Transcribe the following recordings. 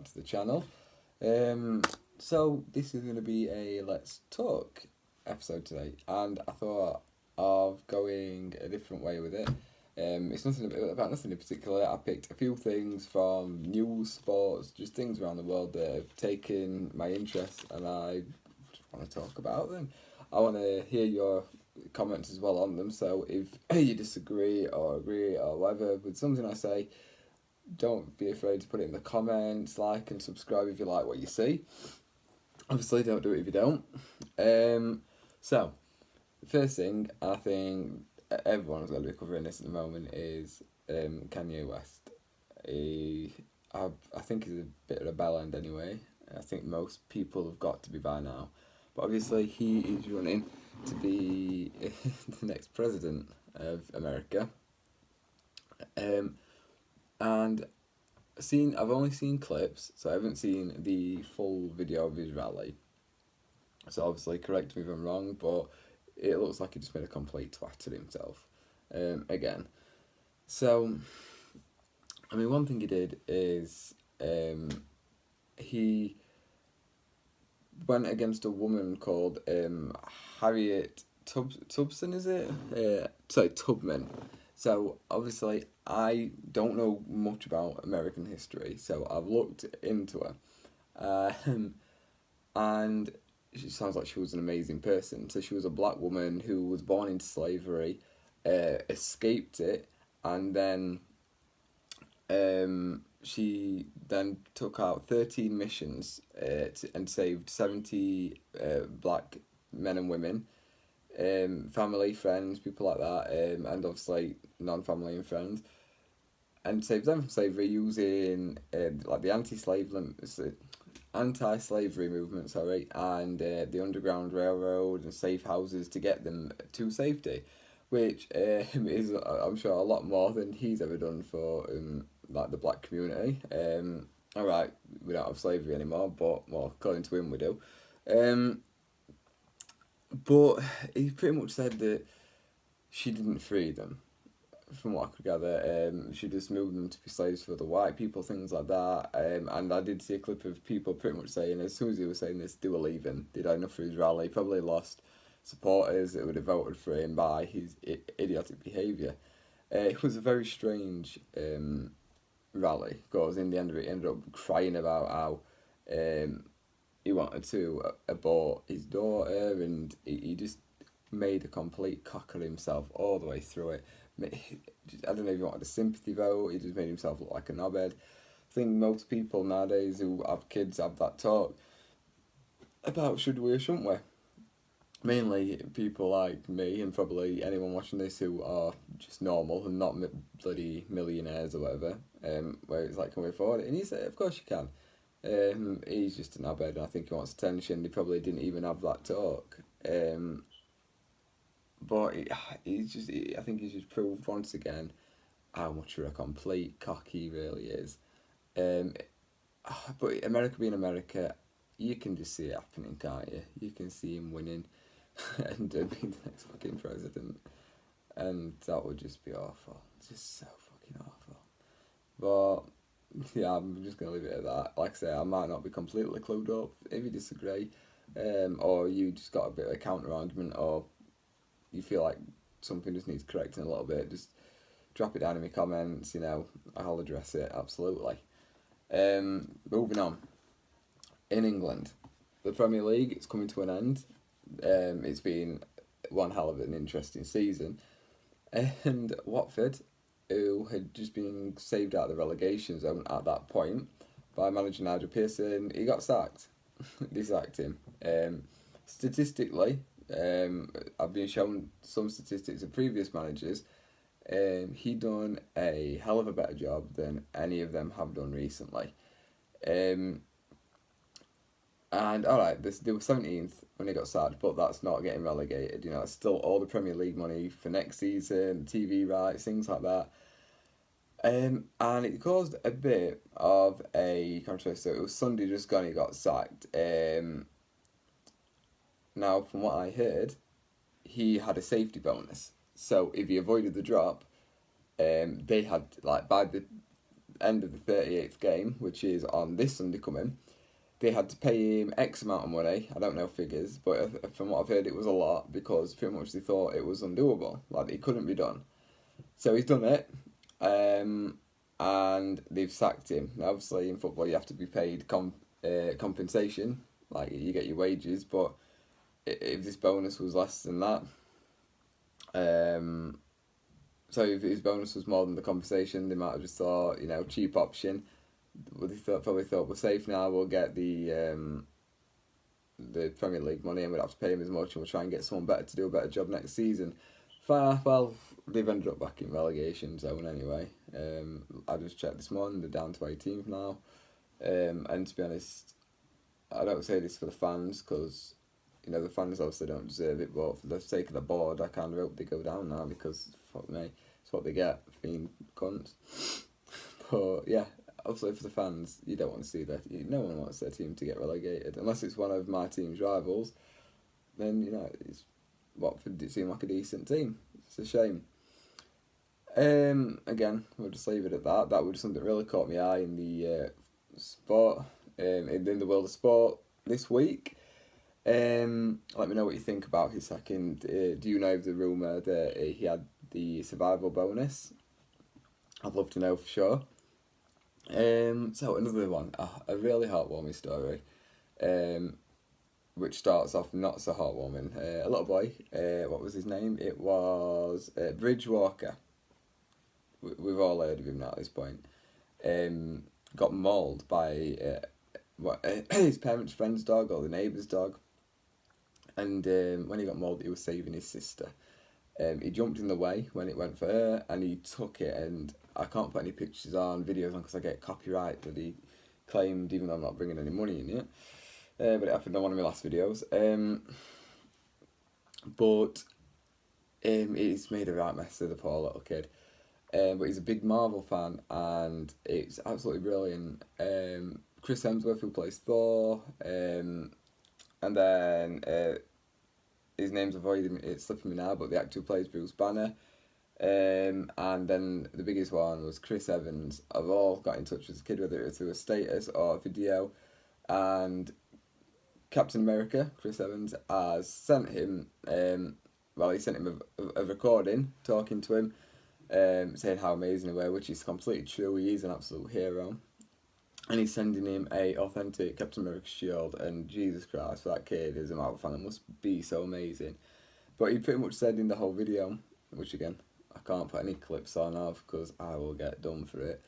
back to the channel. So this is going to be a Let's Talk episode today, and I thought of going a different way with it. It's nothing about nothing in particular. I picked a few things from news, sports, just things around the world that have taken my interest, and I just want to talk about them. I want to hear your comments as well on them. So if you disagree or agree or whatever with something I say, don't be afraid to put it in the comments, like and subscribe if you like what you see. Obviously, don't do it if you don't. So, the first thing, I think everyone's going to be covering this at the moment, is Kanye West. I think he's a bit of a bell end anyway. I think most people have got to be by now. But obviously, he is running to be the next president of America. And I've only seen clips, so I haven't seen the full video of his rally. So obviously, correct me if I'm wrong, but it looks like he just made a complete twat of himself again. So, I mean, one thing he did is he went against a woman called Harriet Tubman, is it? Tubman. So, obviously, I don't know much about American history, so I've looked into her. And she sounds like she was an amazing person. So she was a black woman who was born into slavery, escaped it, and then she then took out 13 missions and saved 70 black men and women. Family, friends, people like that, and obviously non-family and friends, and saved them from slavery using like the anti-slavery movement, and the Underground Railroad and safe houses to get them to safety, which is, I'm sure, a lot more than he's ever done for like the black community. Alright, we don't have slavery anymore, but well, according to him we do. But he pretty much said that she didn't free them, from what I could gather. She just moved them to be slaves for the white people, things like that. And I did see a clip of people pretty much saying, as soon as he was saying this, they were leaving. They'd had enough for his rally. Probably lost supporters that would have voted for him by his idiotic behaviour. It was a very strange rally, because in the end of it, he ended up crying about how he wanted to abort his daughter, and he just made a complete cock of himself all the way through it. I don't know if he wanted a sympathy vote, he just made himself look like a knobhead. I think most people nowadays who have kids have that talk about should we or shouldn't we. Mainly people like me, and probably anyone watching this who are just normal and not bloody millionaires or whatever, where it's like, can we afford it? And he said, of course you can. He's just a knobhead, and I think he wants attention. He probably didn't even have that talk. But I think he's just proved once again how much of a complete cock he really is. But America being America, you can just see it happening, can't you? You can see him winning and being the next fucking president. And that would just be awful. It's just so fucking awful. But yeah, I'm just going to leave it at that. Like I say, I might not be completely clued up. If you disagree, or you just got a bit of a counter argument, or you feel like something just needs correcting a little bit, just drop it down in my comments, I'll address it, absolutely. Moving on. In England, the Premier League, it's coming to an end. It's been one hell of an interesting season. And Watford, who had just been saved out of the relegation zone at that point by manager Nigel Pearson, he got sacked. They sacked him. Statistically, I've been shown some statistics of previous managers. He done a hell of a better job than any of them have done recently. And alright, they were 17th when he got sacked, but that's not getting relegated. It's still all the Premier League money for next season, TV rights, things like that. And it caused a bit of a controversy. So it was Sunday just gone, he got sacked. Now, from what I heard, he had a safety bonus. So if he avoided the drop, they had, like, by the end of the 38th game, which is on this Sunday coming, they had to pay him X amount of money. I don't know figures, but from what I've heard, it was a lot because pretty much they thought it was undoable, like it couldn't be done. So he's done it, and they've sacked him. Now, obviously, in football, you have to be paid compensation, like you get your wages, but if this bonus was less than that, so if his bonus was more than the compensation, they might have just thought, cheap option. Well, they probably thought we're safe now. We'll get the Premier League money, and we'd have to pay him as much, and we'll try and get someone better to do a better job next season. Well, they've ended up back in relegation zone anyway. I just checked this morning; they're down to 18th now. And to be honest, I don't say this for the fans because the fans obviously don't deserve it, but for the sake of the board, I kind of hope they go down now because fuck me, it's what they get for being cunts. But yeah, obviously for the fans, you don't want to see that. No one wants their team to get relegated unless it's one of my team's rivals. Then Watford did seem like a decent team. It's a shame. Again, we'll just leave it at that. That was something that really caught my eye in the sport, in the world of sport this week. Let me know what you think about his second. Do you know the rumour that he had the survival bonus? I'd love to know for sure. So another one, a really heartwarming story, which starts off not so heartwarming. A little boy, what was his name? It was Bridge Walker. We've all heard of him now at this point. Got mauled by his parents' friend's dog or the neighbour's dog. And when he got mauled, he was saving his sister. He jumped in the way when it went for her, and he took it. And I can't put any pictures on, videos on, because I get copyright that he claimed, even though I'm not bringing any money in it. But it happened on one of my last videos. But it's made a right mess of the poor little kid. But he's a big Marvel fan, and it's absolutely brilliant. Chris Hemsworth, who plays Thor, and then his name's it's slipping me now, but the actor who plays Bruce Banner. And then the biggest one was Chris Evans. I've all got in touch with the kid, whether it was through a status or a video, and Captain America, Chris Evans, has sent him, he sent him a recording talking to him, saying how amazing he was, which is completely true. He is an absolute hero. And he's sending him a authentic Captain America shield, and Jesus Christ, for that kid as a Marvel fan, it must be so amazing. But he pretty much said in the whole video, which again, I can't put any clips on of because I will get done for it.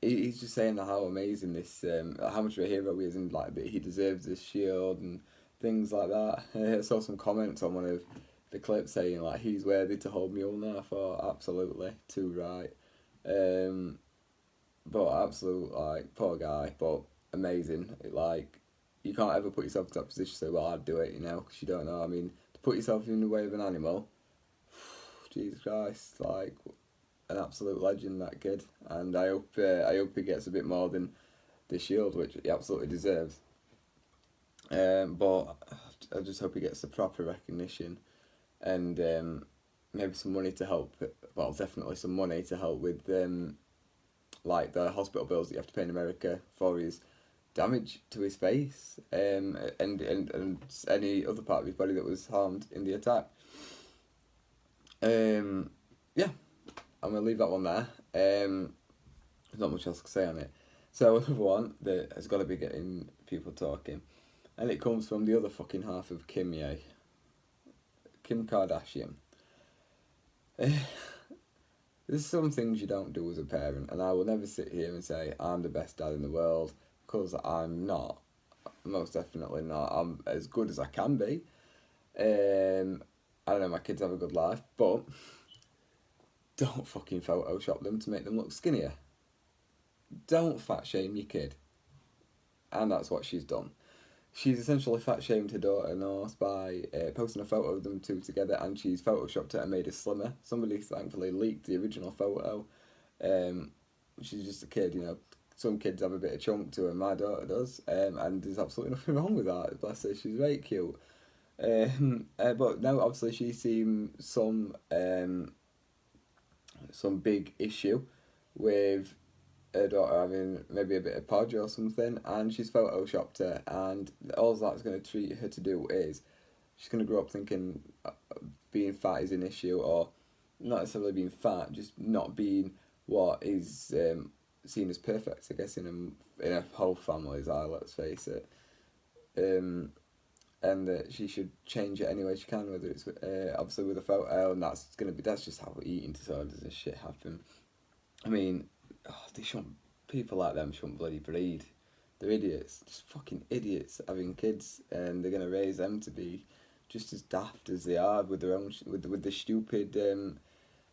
He's just saying how amazing this, how much of a hero he is, and like that he deserves this shield and things like that. I saw some comments on one of the clips saying like he's worthy to hold Mjolnir. I thought absolutely too right. But absolute, like, poor guy, but amazing. You can't ever put yourself in that position and say, well, I'd do it, because you don't know. I mean, to put yourself in the way of an animal, Jesus Christ, an absolute legend, that kid. And I hope he gets a bit more than the shield, which he absolutely deserves. But I just hope he gets the proper recognition and maybe some money to help, well, definitely some money to help with the hospital bills that you have to pay in America for his damage to his face, and any other part of his body that was harmed in the attack. Yeah, I'm gonna leave that one there. There's not much else to say on it. So another one that has got to be getting people talking, and it comes from the other fucking half of kimye, Kim Kardashian. There's some things you don't do as a parent, and I will never sit here and say I'm the best dad in the world, because I'm not. Most definitely not. I'm as good as I can be. I don't know, my kids have a good life, but don't fucking Photoshop them to make them look skinnier. Don't fat shame your kid. And that's what she's done. She's essentially fat shamed her daughter North by posting a photo of them two together, and she's photoshopped it and made her slimmer. Somebody thankfully leaked the original photo. She's just a kid, Some kids have a bit of chunk to her, my daughter does, and there's absolutely nothing wrong with that. Bless her, she's very cute. But now obviously she's seen some big issue with her daughter having maybe a bit of podge or something, and she's photoshopped her, and all that's going to treat her to do is she's going to grow up thinking being fat is an issue, or not necessarily being fat, just not being what is seen as perfect, I guess, in a whole family's eye, let's face it. And that she should change it any way she can, whether it's obviously with a photo, and that's just how eating disorders and shit happen. I mean, people like them shouldn't bloody breed. They're idiots, just fucking idiots having kids, and they're gonna raise them to be just as daft as they are with their own with the stupid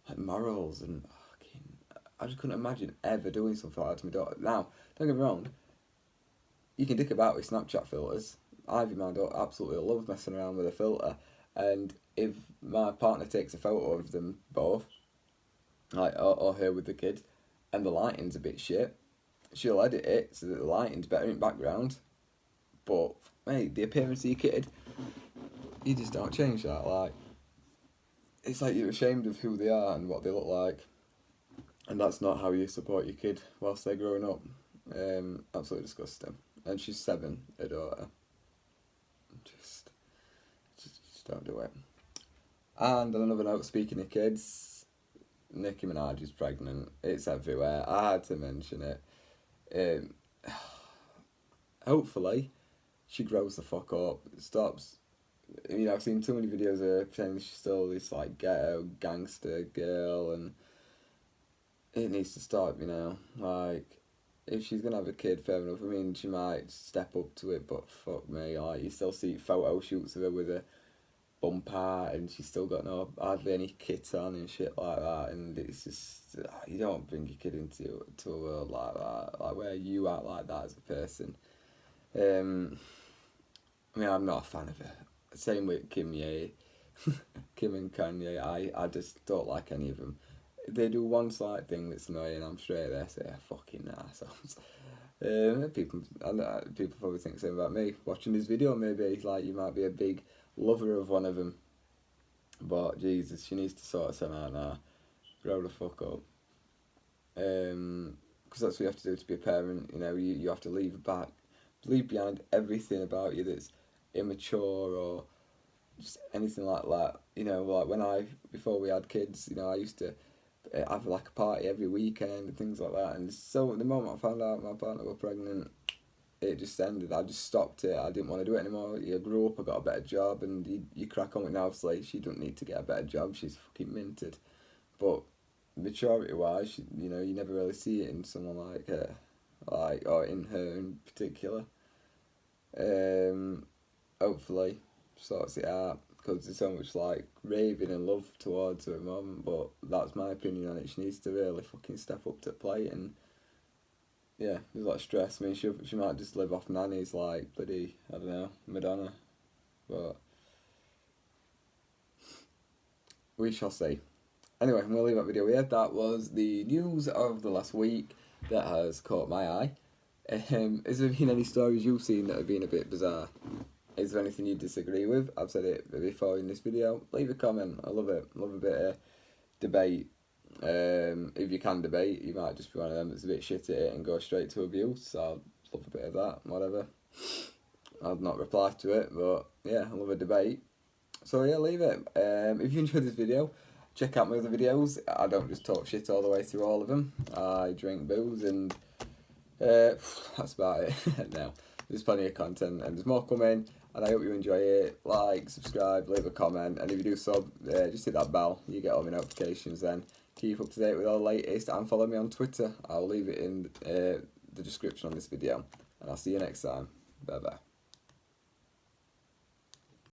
like morals and fucking. I just couldn't imagine ever doing something like that to my daughter. Now, don't get me wrong, you can dick about with Snapchat filters. Ivy, my daughter, absolutely loves messing around with a filter, and if my partner takes a photo of them both, like or her with the kid, and the lighting's a bit shit, she'll edit it so that the lighting's better in the background. But mate, the appearance of your kid, you just don't change that. Like, it's like you're ashamed of who they are and what they look like, and that's not how you support your kid whilst they're growing up. Absolutely disgusting. And she's 7, her daughter. Just don't do it. And on another note, speaking of kids, Nicki Minaj is pregnant. It's everywhere. I had to mention it. Hopefully, she grows the fuck up. Stops. You know, I've seen too many videos of her pretending she's still this like ghetto gangster girl, and it needs to stop. You know, like, if she's gonna have a kid, fair enough. I mean, she might step up to it, but fuck me, like, you still see photo shoots of her with a bump out, and she's still got hardly any kit on and shit like that. And it's just, you don't bring your kid into a world like that, like where you act like that as a person. I mean, I'm not a fan of her. Same with kimye, Kim and Kanye. I just don't like any of them. They do one slight thing that's annoying, I'm straight there say, fucking assholes. People probably think the same about me. Watching this video, maybe like you might be a big lover of one of them, but Jesus, she needs to sort herself out now. Grow the fuck up. Because that's what you have to do to be a parent. You know, you have to leave behind everything about you that's immature or just anything like that. You know, like before we had kids, you know, I used to have like a party every weekend and things like that. And so the moment I found out my partner was pregnant, it just ended. I just stopped it. I didn't want to do it anymore. I grew up, I got a better job, and you crack on with it now. Obviously, she doesn't need to get a better job. She's fucking minted. But maturity-wise, you know, you never really see it in someone like her, or in her in particular. Hopefully, sorts it out, because there's so much like raving and love towards her at the moment, but that's my opinion on it. She needs to really fucking step up to the plate, and yeah, there's a lot of stress. I mean, she might just live off nannies like bloody, I don't know, Madonna, but we shall see. Anyway, I'm going to leave that video here. That was the news of the last week that has caught my eye. Has there been any stories you've seen that have been a bit bizarre? Is there anything you disagree with? I've said it before in this video. Leave a comment. I love it. Love a bit of debate. If you can debate, you might just be one of them that's a bit shit at it and go straight to abuse. So I'd love a bit of that. Whatever. I'd not reply to it, but yeah, I love a debate. So yeah, leave it. If you enjoyed this video, check out my other videos. I don't just talk shit all the way through all of them. I drink booze, and that's about it. Now, there's plenty of content and there's more coming, and I hope you enjoy it. Like, subscribe, leave a comment, and if you do sub, just hit that bell. You get all my notifications then. Keep up to date with all the latest, and follow me on Twitter. I'll leave it in the description on this video, and I'll see you next time. Bye bye.